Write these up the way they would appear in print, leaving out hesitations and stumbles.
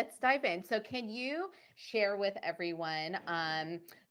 let's dive in. So can you share with everyone,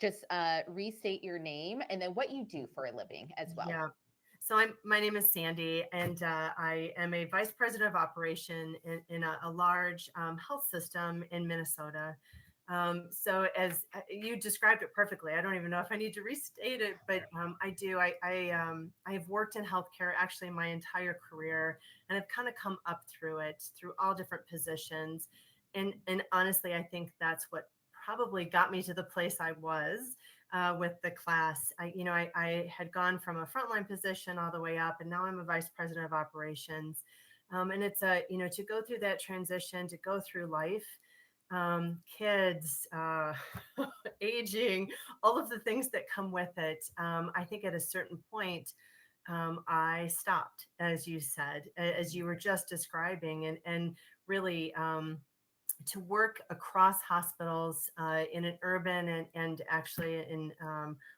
just restate your name and then what you do for a living as well? Yeah. So my name is Sandy, and I am a vice president of operation in a large health system in Minnesota. So as you described it perfectly, I don't even know if I need to restate it, but I do. I've worked in healthcare actually my entire career, and I've kind of come up through it through all different positions. And honestly, I think that's what probably got me to the place I was with the class. I had gone from a frontline position all the way up, and now I'm a vice president of operations. And it's to go through that transition, to go through life, kids, aging, all of the things that come with it. I think at a certain point, I stopped, as you said, as you were just describing, and really, to work across hospitals in an urban and actually in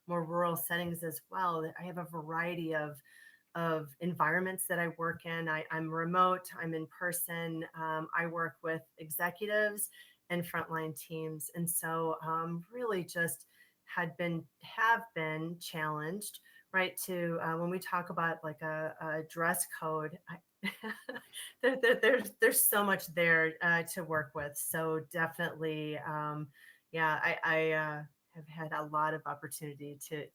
more rural settings as well. I have a variety of environments that I work in. I'm remote, I'm in person. I work with executives and frontline teams. And so really just have been challenged, right? To when we talk about like a dress code, there's so much there to work with. So definitely, I have had a lot of opportunity to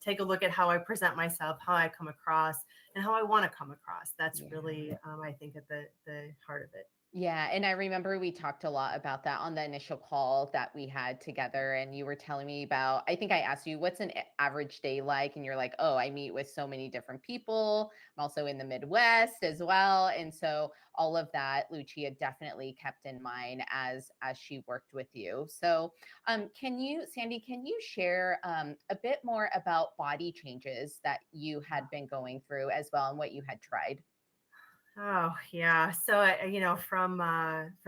take a look at how I present myself, how I come across, and how I want to come across. That's really, I think, at the heart of it. Yeah, and I remember we talked a lot about that on the initial call that we had together, and you were telling me about, I think I asked you, what's an average day like? And you're like, oh, I meet with so many different people. I'm also in the Midwest as well. And so all of that, Lucia definitely kept in mind as she worked with you. So Sandy, can you share a bit more about body changes that you had been going through as well and what you had tried? Oh yeah. So from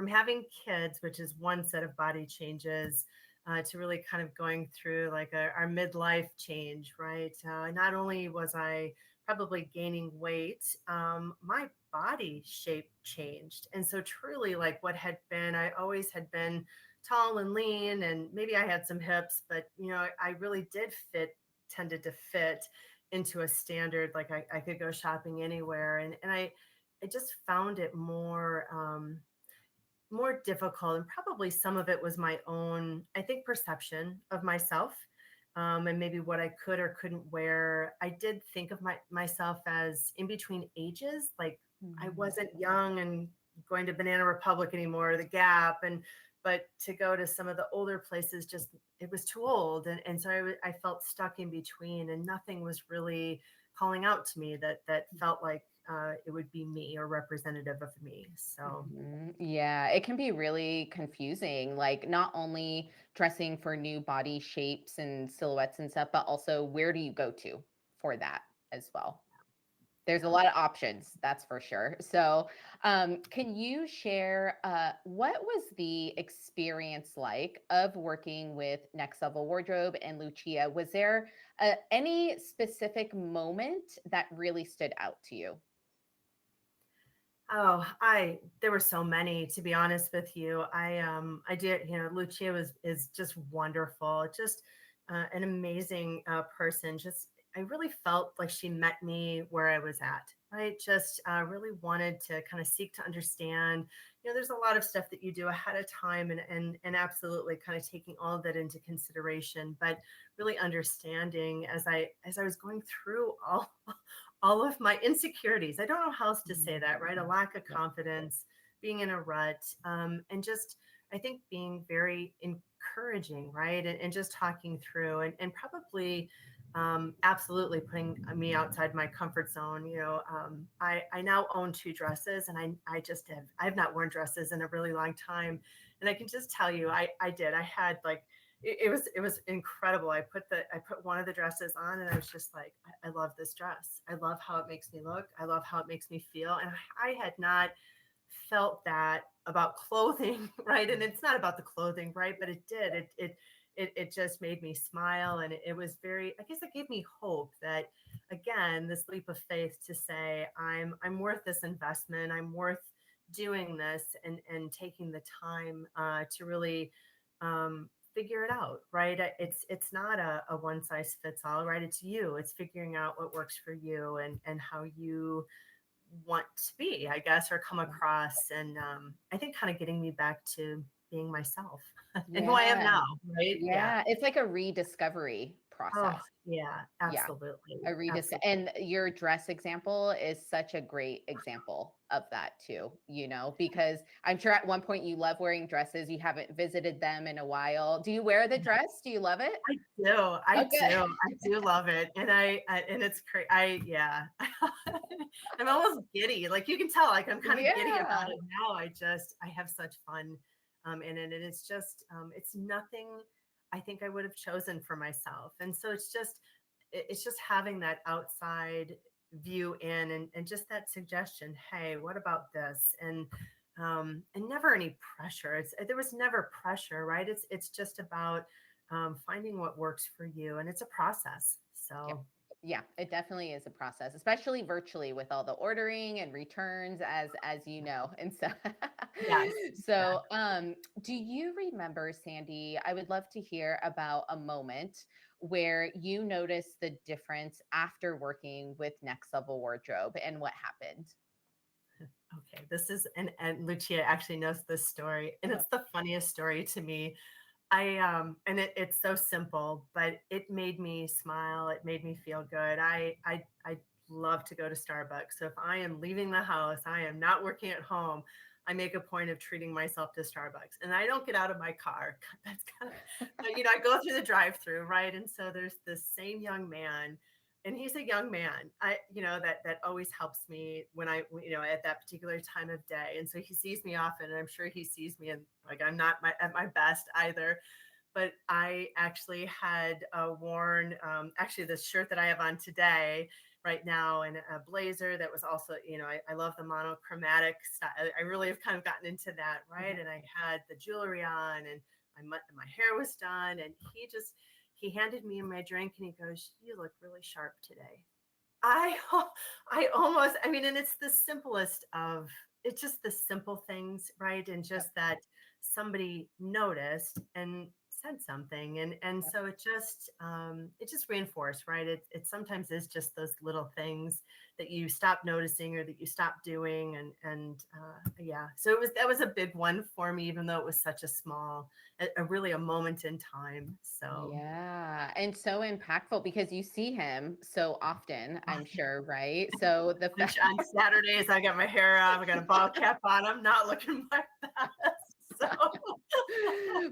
having kids, which is one set of body changes, to really kind of going through like our midlife change, right? Not only was I probably gaining weight, my body shape changed, and so truly, like what had been, I always had been tall and lean, and maybe I had some hips, but I really tended to fit into a standard. Like I could go shopping anywhere, and I just found it more difficult, and probably some of it was my own, I think, perception of myself, and maybe what I could or couldn't wear. I did think of myself as in between ages, like I wasn't young and going to Banana Republic anymore, the Gap, but to go to some of the older places, just it was too old, and so I felt stuck in between, and nothing was really calling out to me that felt like it would be me or representative of me. So Yeah, it can be really confusing, like not only dressing for new body shapes and silhouettes and stuff, but also where do you go to for that as well? There's a lot of options, that's for sure. So, can you share what was the experience like of working with Next Level Wardrobe and Lucia? Was there any specific moment that really stood out to you? there were so many, to be honest with you. I did, Lucia is just wonderful, just an amazing person. Just I really felt like she met me where I was at. I just really wanted to kind of seek to understand. There's a lot of stuff that you do ahead of time, and absolutely kind of taking all of that into consideration, but really understanding as I was going through all of my insecurities. I don't know how else to say that, right? A lack of confidence, being in a rut, and just I think being very encouraging, right? And just talking through, and probably absolutely putting me outside my comfort zone. I now own 2 dresses, and I've not worn dresses in a really long time. And I can just tell you, I had like, it was incredible. I put one of the dresses on, and I was just like, I love this dress. I love how it makes me look. I love how it makes me feel. And I had not felt that about clothing, right? And it's not about the clothing, right? But it did. It just made me smile, and it was very, I guess it gave me hope that, again, this leap of faith to say I'm worth this investment. I'm worth doing this and taking the time to really figure it out, right? It's not a one size fits all, right? It's you. It's figuring out what works for you and how you want to be, I guess, or come across. And I think kind of getting me back to being myself and who I am Yeah. now, right? Yeah. Yeah. It's like a rediscovery Oh, process. yeah, Yeah. absolutely. A rediscover, Absolutely. and your dress example is such a great example of that too, because I'm sure at one point you love wearing dresses. You haven't visited them in a while. Do you wear the dress? Do you love it? I do. I Okay. do. I do love it. And I and it's crazy. Yeah. I'm almost giddy. Like you can tell, like I'm kind of giddy about Yeah. it now. I have such fun in it. And it's just it's nothing I think I would have chosen for myself. And so it's just having that outside view in and just that suggestion, hey, what about this? And never any pressure. There was never pressure, right? It's just about finding what works for you, and it's a process. Yeah. So Yeah, it definitely is a process, especially virtually with all the ordering and returns as you know. And so yes, so exactly. do you remember, Sandy, I would love to hear about a moment where you noticed the difference after working with Next Level Wardrobe and what happened? Okay, this is and Lucia actually knows this story, and Uh-huh. it's the funniest story to me. And it's so simple, but it made me smile. It made me feel good. I love to go to Starbucks. So if I am leaving the house, I am not working at home. I make a point of treating myself to Starbucks, and I don't get out of my car. That's kind of, but I go through the drive-through, right? And so there's this same young man, and he's a young man. That always helps me when at that particular time of day. And so he sees me often, and I'm sure he sees me, and like I'm not at my best either, but I actually had worn actually this shirt that I have on today right now and a blazer that was also, I love the monochromatic style. I really have kind of gotten into that, right? Mhm. And I had the jewelry on and my hair was done. And he handed me my drink and he goes, "You look really sharp today." I I almost, I mean, and it's just the simple things, right? And Yep. just that somebody noticed and said something. And Yep. so it just reinforced, right? It sometimes is just those little things that you stop noticing or that you stop doing. And yeah, so that was a big one for me, even though it was such a small, really a moment in time. So Yeah, and so impactful because you see him so often, I'm sure, right? So the on, fact on Saturdays, I got my hair up, I got a ball cap on. I'm not looking my best. So,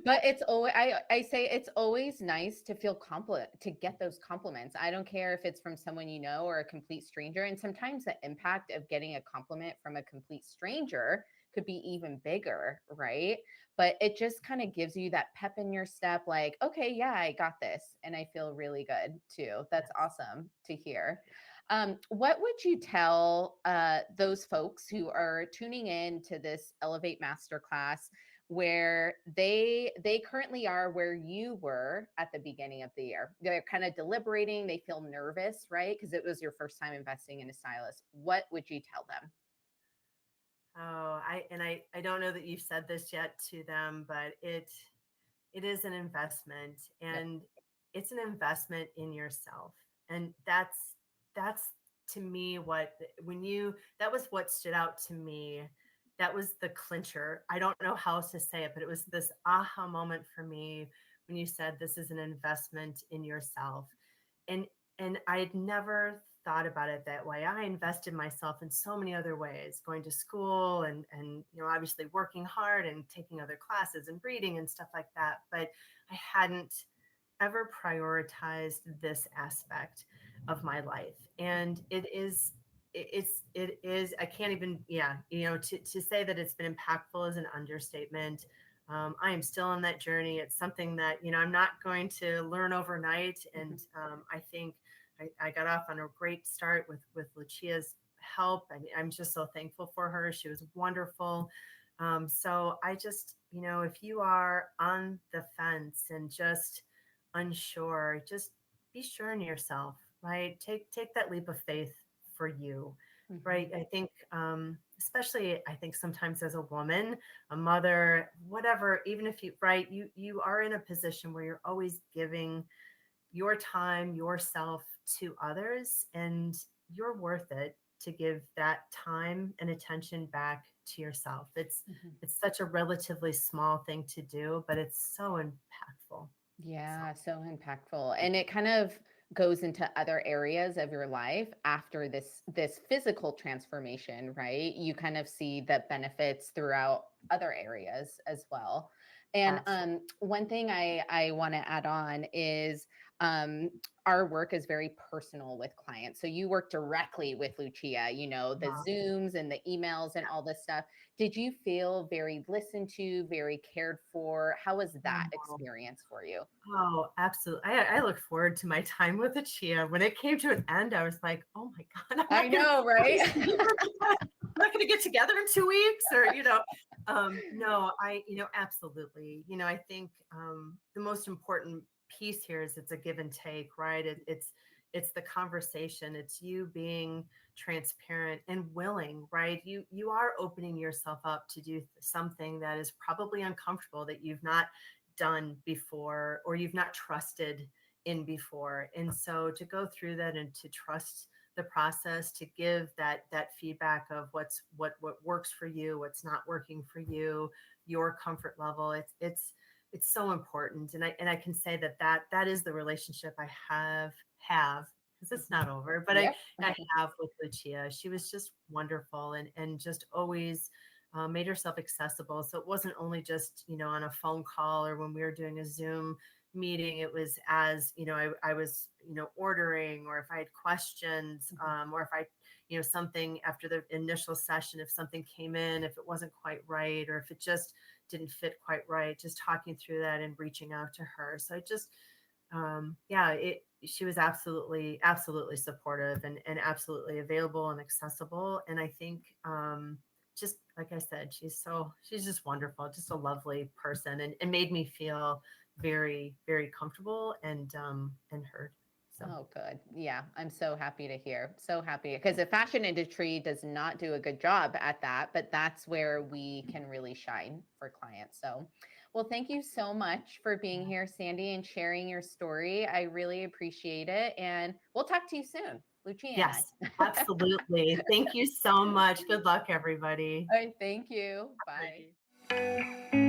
but it's always I say it's always nice to feel compliment to get those compliments. I don't care if it's from someone you know or a complete stranger. And sometimes the impact of getting a compliment from a complete stranger could be even bigger, right? But it just kind of gives you that pep in your step, like, okay, yeah, I got this. And I feel really good too. That's yes. awesome to hear. What would you tell those folks who are tuning in to this Elevate Masterclass where they currently are where you were at the beginning of the year? They're kind of deliberating, they feel nervous, right? Because it was your first time investing in a stylist. What would you tell them? Oh, I don't know that you've said this yet to them, but it is an investment, Yep. and it's an investment in yourself. And that's to me what when you that was what stood out to me. That was the clincher. I don't know how else to say it, but it was this aha moment for me when you said this is an investment in yourself. And I'd never thought about it that way. I invested myself in so many other ways, going to school and obviously working hard and taking other classes and reading and stuff like that. But I hadn't ever prioritized this aspect of my life. And it is I can't even, yeah, to say that it's been impactful is an understatement. I am still on that journey. It's something that I'm not going to learn overnight. And Mhm. I think I got off on a great start with Lucia's help. I'm just so thankful for her. She was wonderful. So I just, if you are on the fence and just unsure, just be sure in yourself, right? Take that leap of faith for you, right? Mhm. I think especially I think sometimes as a woman, a mother, whatever, even if you, right, you are in a position where you're always giving your time, yourself to others, and you're worth it to give that time and attention back to yourself. Mhm. It's such a relatively small thing to do, but it's so impactful. So Yeah, so impactful. And it kind of goes into other areas of your life after this physical transformation, right? You kind of see the benefits throughout other areas as well. And absolutely. one thing I want to add on is um, our work is very personal with clients. So you work directly with Lucia, the Uh, Zooms and the emails and all this stuff. Did you feel very listened to, very cared for? How was that oh, experience for you? oh, absolutely. I look forward to my time with the Chia. When it came to an end, I was like, oh my God, I know, right? I'm not gonna get together in 2 weeks, or no, absolutely. I think the most important piece here is it's a give and take, right? It's the conversation. It's you being transparent and willing, right? You are opening yourself up to do something that is probably uncomfortable, that you've not done before, or you've not trusted in before. And so to go through that and to trust the process, to give that feedback of what works for you, what's not working for you, your comfort level, it's so important. And I can say that is the relationship I have, because it's Mhm. not over, but I Yep. I have with Lucia. She was just wonderful, and just always made herself accessible. So it wasn't only just, on a phone call or when we were doing a Zoom meeting. It was, as I was, ordering, or if I had questions, Mhm. or if I, something after the initial session, if something came in, if it wasn't quite right, or if it just didn't fit quite right, just talking through that and reaching out to her. So I just, yeah, she was absolutely supportive, and absolutely available and accessible. And I think, just like I said, she's just wonderful, just a lovely person, and made me feel very, very comfortable and heard. So Oh, good. Yeah, I'm so happy to hear. So happy because the fashion industry does not do a good job at that, but that's where we can really shine for clients. So, well, thank you so much for being here, Sandy, and sharing your story. I really appreciate it. And we'll talk to you soon, Lucia and I. yes, absolutely. Thank you so much. Good luck, everybody. All right, thank you. Bye. Alrighty.